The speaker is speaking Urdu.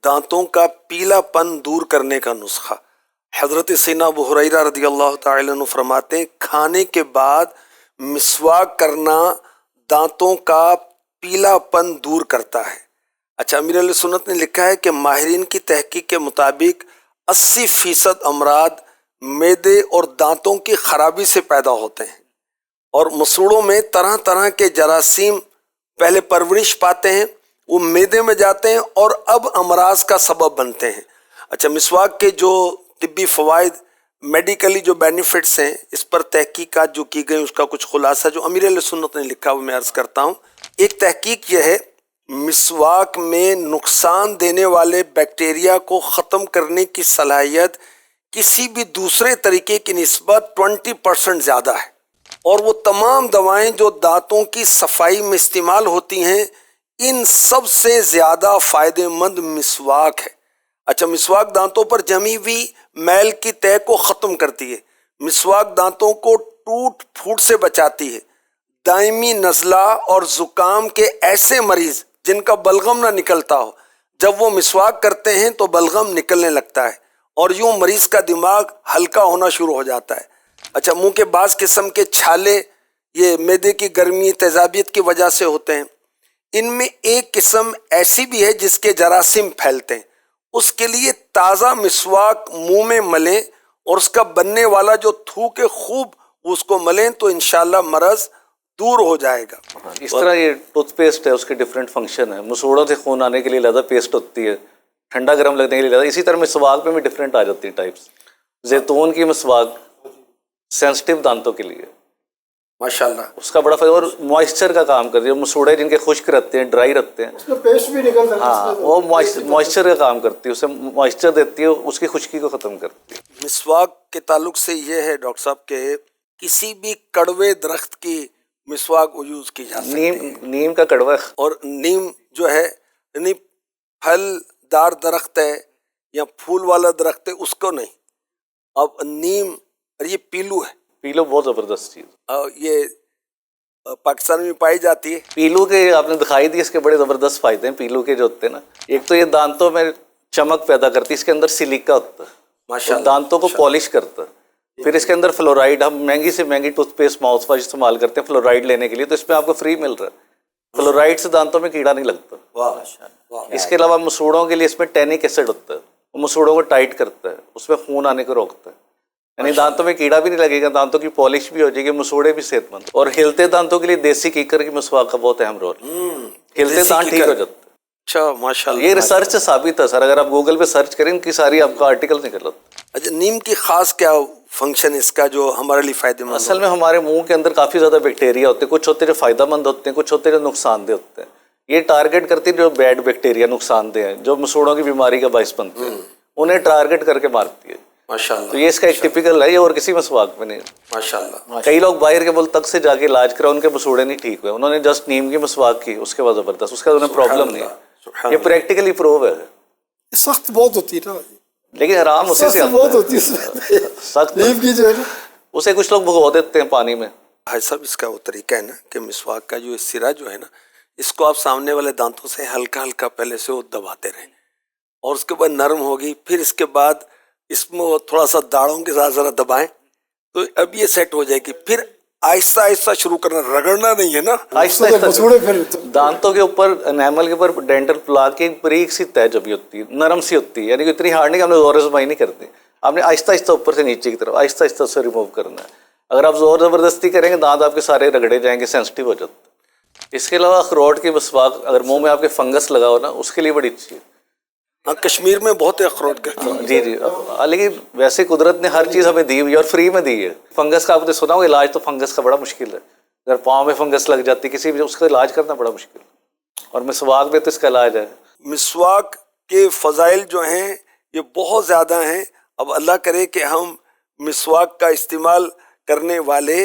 دانتوں کا پیلا پن دور کرنے کا نسخہ۔ حضرت سیدنا ابو ہریرہ رضی اللہ تعالی عنہ فرماتے ہیں کھانے کے بعد مسواک کرنا دانتوں کا پیلا پن دور کرتا ہے۔ اچھا، امیر اہل سنت نے لکھا ہے کہ ماہرین کی تحقیق کے مطابق 80% امراض معدے اور دانتوں کی خرابی سے پیدا ہوتے ہیں، اور مسوڑوں میں طرح طرح کے جراثیم پہلے پرورش پاتے ہیں، وہ معدے میں جاتے ہیں اور اب امراض کا سبب بنتے ہیں۔ اچھا، مسواک کے جو طبی فوائد، میڈیکلی جو بینیفٹس ہیں، اس پر تحقیقات جو کی گئی اس کا کچھ خلاصہ جو امیر اہل سنت نے لکھا وہ میں عرض کرتا ہوں۔ ایک تحقیق یہ ہے، مسواک میں نقصان دینے والے بیکٹیریا کو ختم کرنے کی صلاحیت کسی بھی دوسرے طریقے کی نسبت 20% زیادہ ہے، اور وہ تمام دوائیں جو دانتوں کی صفائی میں استعمال ہوتی ہیں ان سب سے زیادہ فائدہ مند مسواک ہے۔ اچھا، مسواک دانتوں پر جمی ہوئی میل کی تہ کو ختم کرتی ہے، مسواک دانتوں کو ٹوٹ پھوٹ سے بچاتی ہے، دائمی نزلہ اور زکام کے ایسے مریض جن کا بلغم نہ نکلتا ہو جب وہ مسواک کرتے ہیں تو بلغم نکلنے لگتا ہے، اور یوں مریض کا دماغ ہلکا ہونا شروع ہو جاتا ہے۔ اچھا، منہ کے بعض قسم کے چھالے یہ معدے کی گرمی تیزابیت کی وجہ سے ہوتے ہیں، ان میں ایک قسم ایسی بھی ہے جس کے جراثیم پھیلتے ہیں، اس کے لیے تازہ مسواک منہ میں ملیں اور اس کا بننے والا جو تھوک ہے خوب اس کو ملیں تو انشاءاللہ مرض دور ہو جائے گا۔ اس طرح یہ ٹوتھ پیسٹ ہے، اس کے ڈفرینٹ فنکشن ہے، مسوڑوں سے خون آنے کے لیے علیحدہ پیسٹ ہوتی ہے، ٹھنڈا گرم لگنے کے لیے علیحدہ، اسی طرح مسواک میں بھی ڈفرینٹ آ جاتی ہیں ٹائپس۔ زیتون کی مسواک سینسٹیو دانتوں کے لیے ماشاءاللہ اس کا بڑا فائدہ، اور موئسچر کا کام کرتی ہے، مسوڑے جن کے خشک رہتے ہیں، ڈرائی رہتے ہیں، اس میں پیسٹ بھی نکلتا ہے، ہاں وہ موئسچر کا کام کرتی ہے، اسے موئسچر دیتی ہے، اس کی خشکی کو ختم کرتی ہے۔ مسواک کے تعلق سے یہ ہے ڈاکٹر صاحب کہ کسی بھی کڑوے درخت کی مسواک یوز کی جا سکتی ہے، نیم کا کڑوا، اور نیم جو ہے یعنی پھل دار درخت ہے یا پھول والا درخت ہے اس کو نہیں، اب نیم، اور یہ پیلو ہے، پیلو بہت زبردست چیز، یہ پاکستان میں پائی جاتی ہے۔ پیلو کے آپ نے دکھائی دی، اس کے بڑے زبردست فائدے ہیں پیلو کے جو ہوتے ہیں نا، ایک تو یہ دانتوں میں چمک پیدا کرتی ہے، اس کے اندر سلیکا ہوتا ہے، ماشاءاللہ، دانتوں کو پالش کرتا ہے، پھر اس کے اندر فلورائڈ، ہم مہنگی سے مہنگی ٹوتھ پیسٹ ماؤتھ واش استعمال کرتے ہیں فلورائڈ لینے کے لیے، تو اس میں آپ کو فری مل رہا ہے، فلورائڈ سے دانتوں میں کیڑا نہیں لگتا۔ اس کے علاوہ مسوڑوں کے لیے اس میں ٹینک ایسڈ ہوتا ہے، وہ مسوڑوں کو ٹائٹ کرتا ہے، اس میں خون آنے کو روکتا ہے، یعنی دانتوں میں کیڑا بھی نہیں لگے گا، دانتوں کی پالش بھی ہو جائے گی، مسوڑے بھی صحت مند، اور ہلتے دانتوں کے لیے دیسی کیکر کی مسواک کا بہت اہم رول، ہلتے دانت ٹھیک ہو جاتے ہیں۔ اچھا، ماشاءاللہ، یہ ریسرچ سے ثابت ہے سر، اگر آپ گوگل پہ سرچ کریں ان کی ساری آپ کا آرٹیکل نکل آتا ہے۔ اچھا، نیم کی خاص کیا فنکشن اس کا جو ہمارے لیے فائدہ مند؟ اصل میں ہمارے منہ کے اندر کافی زیادہ بیکٹیریا ہوتے ہیں، کچھ ہوتے ہیں جو فائدہ مند ہوتے ہیں، کچھ ہوتے ہیں جو نقصان دہ ہوتے ہیں، یہ ٹارگٹ کرتی ہے جو بیڈ بیکٹیریا نقصان دہ ہیں، جو مسوڑوں کی بیماری کا باعث بنتے ہیں، انہیں ٹارگٹ کر کے مارتی ہے، ماشاءاللہ، تو یہ اس کا ایک ٹپیکل ہے، یہ اور کسی مسواک میں نہیں۔ ماشاءاللہ، کئی لوگ باہر کے ملک تک سے جا کے علاج کرا، ان کے مسوڑے نہیں ٹھیک ہوئے، انہوں نے جسٹ نیم کی مسواک کی، اس کے بعد زبردست، اس کا انہیں پرابلم نہیں ہے، یہ پریکٹیکلی پروو ہے، سخت بہت ہوتی ہے نا، لیکن آرام اسی سے سخت بہت ہوتی ہے سخت، نیم کی جو ہے نا، اسے کچھ لوگ بھگو دیتے ہیں پانی میں۔ بھائی صاحب اس کا وہ طریقہ ہے نا کہ مسواک کا جو سرا جو ہے نا، اس کو آپ سامنے والے دانتوں سے ہلکا ہلکا پہلے سے وہ دباتے رہیں، اور اس کے بعد نرم ہوگی، پھر اس کے بعد اس میں وہ تھوڑا سا داڑھوں کے ساتھ ذرا دبائیں تو اب یہ سیٹ ہو جائے گی، پھر آہستہ آہستہ شروع کرنا، رگڑنا نہیں ہے نا، آہستہ مسوڑے پھر دانتوں کے اوپر انیمل کے اوپر ڈینٹل پلاک کی ایک بریک سی تہ جبھی ہوتی ہے، نرم سی ہوتی ہے، یعنی کہ اتنی ہارڈ نہیں کہ ہم نے زور زبائی نہیں کرتے، آپ نے آہستہ آہستہ اوپر سے نیچے کی طرف آہستہ آہستہ سے ریموو کرنا ہے، اگر آپ زور زبردستی کریں گے دانت آپ کے سارے رگڑے جائیں گے، سینسٹیو ہو جاتے ہیں۔ اس کے علاوہ اخروٹ کی مسواک اگر منہ میں آپ کے فنگس لگا ہو نا، اس کے لیے بڑی اچھی ہے۔ ہاں، کشمیر میں بہت اخروٹ کا، جی جی، لیکن ویسے قدرت نے ہر چیز ہمیں دی ہوئی ہے اور فری میں دی ہے۔ فنگس کا آپ نے سنا ہوگا، علاج تو فنگس کا بڑا مشکل ہے، اگر پاؤں میں فنگس لگ جاتی کسی بھی، اس کا علاج کرنا بڑا مشکل ہے، اور مسواک میں تو اس کا علاج ہے۔ مسواک کے فضائل جو ہیں یہ بہت زیادہ ہیں، اب اللہ کرے کہ ہم مسواک کا استعمال کرنے والے